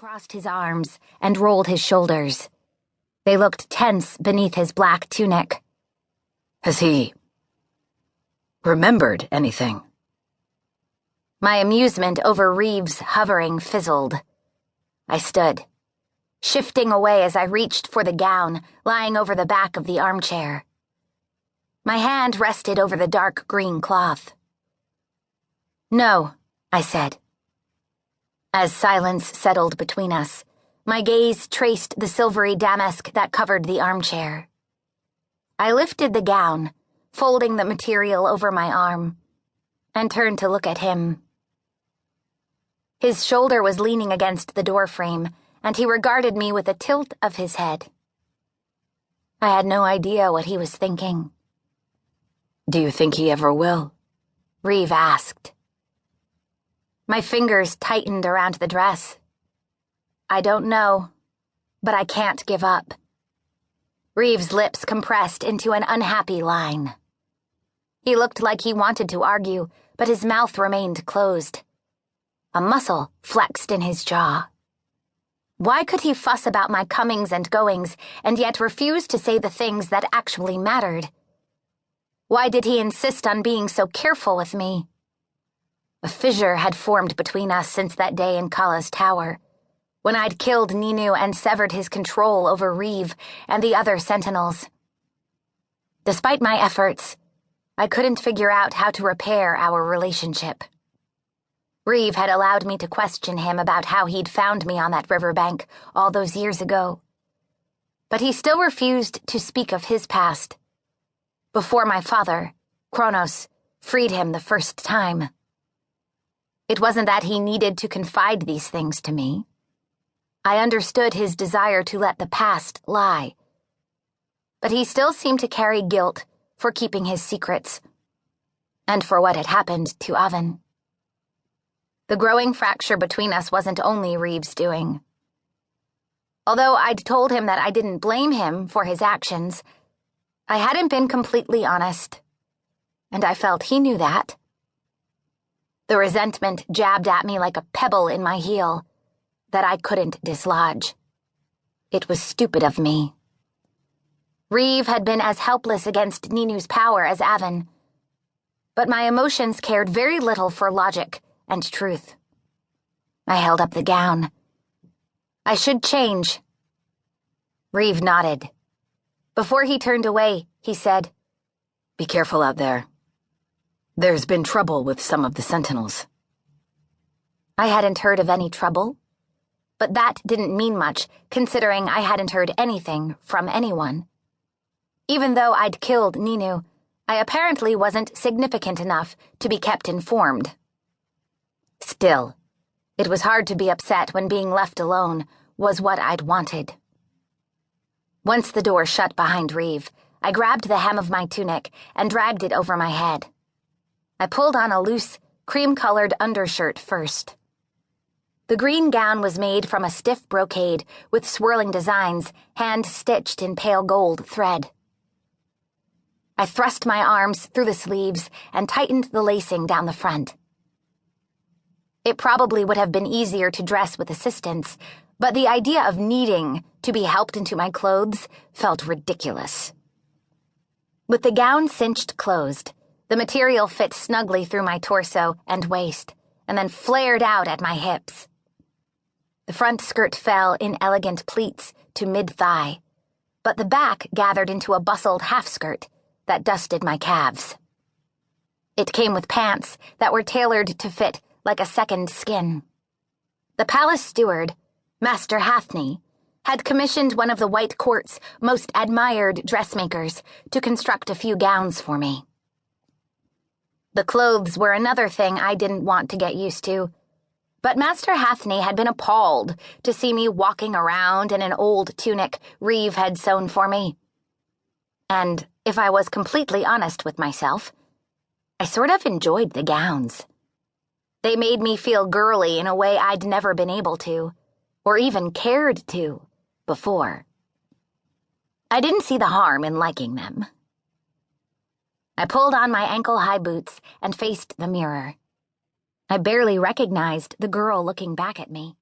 crossed his arms and rolled his shoulders. They looked tense beneath his black tunic. Has he remembered anything? My amusement over Reev's hovering fizzled. I stood, shifting away as I reached for the gown lying over the back of the armchair. My hand rested over the dark green cloth. "No," I said. As silence settled between us, my gaze traced the silvery damask that covered the armchair. I lifted the gown, folding the material over my arm, and turned to look at him. His shoulder was leaning against the doorframe, and he regarded me with a tilt of his head. I had no idea what he was thinking. Do you think he ever will? Reev asked. My fingers tightened around the dress. I don't know, but I can't give up. Reev's lips compressed into an unhappy line. He looked like he wanted to argue, but his mouth remained closed. A muscle flexed in his jaw. Why could he fuss about my comings and goings and yet refuse to say the things that actually mattered? Why did he insist on being so careful with me? A fissure had formed between us since that day in Kala's tower, when I'd killed Ninu and severed his control over Reev and the other sentinels. Despite my efforts, I couldn't figure out how to repair our relationship. Reev had allowed me to question him about how he'd found me on that riverbank all those years ago. But he still refused to speak of his past. Before my father, Kronos, freed him the first time. It wasn't that he needed to confide these things to me. I understood his desire to let the past lie. But he still seemed to carry guilt for keeping his secrets, and for what had happened to Avan. The growing fracture between us wasn't only Reev's doing. Although I'd told him that I didn't blame him for his actions, I hadn't been completely honest, and I felt he knew that. The resentment jabbed at me like a pebble in my heel that I couldn't dislodge. It was stupid of me. Reev had been as helpless against Ninu's power as Avan, but my emotions cared very little for logic and truth. I held up the gown. I should change. Reev nodded. Before he turned away, he said, "Be careful out there. There's been trouble with some of the sentinels." I hadn't heard of any trouble, but that didn't mean much, considering I hadn't heard anything from anyone. Even though I'd killed Ninu, I apparently wasn't significant enough to be kept informed. Still, it was hard to be upset when being left alone was what I'd wanted. Once the door shut behind Reev, I grabbed the hem of my tunic and dragged it over my head. I pulled on a loose, cream-colored undershirt first. The green gown was made from a stiff brocade with swirling designs hand-stitched in pale gold thread. I thrust my arms through the sleeves and tightened the lacing down the front. It probably would have been easier to dress with assistance, but the idea of needing to be helped into my clothes felt ridiculous. With the gown cinched closed, the material fit snugly through my torso and waist, and then flared out at my hips. The front skirt fell in elegant pleats to mid-thigh, but the back gathered into a bustled half-skirt that dusted my calves. It came with pants that were tailored to fit like a second skin. The palace steward, Master Hathni, had commissioned one of the White Court's most admired dressmakers to construct a few gowns for me. The clothes were another thing I didn't want to get used to, but Master Hathni had been appalled to see me walking around in an old tunic Reev had sewn for me. And if I was completely honest with myself, I sort of enjoyed the gowns. They made me feel girly in a way I'd never been able to, or even cared to, before. I didn't see the harm in liking them. I pulled on my ankle-high boots and faced the mirror. I barely recognized the girl looking back at me.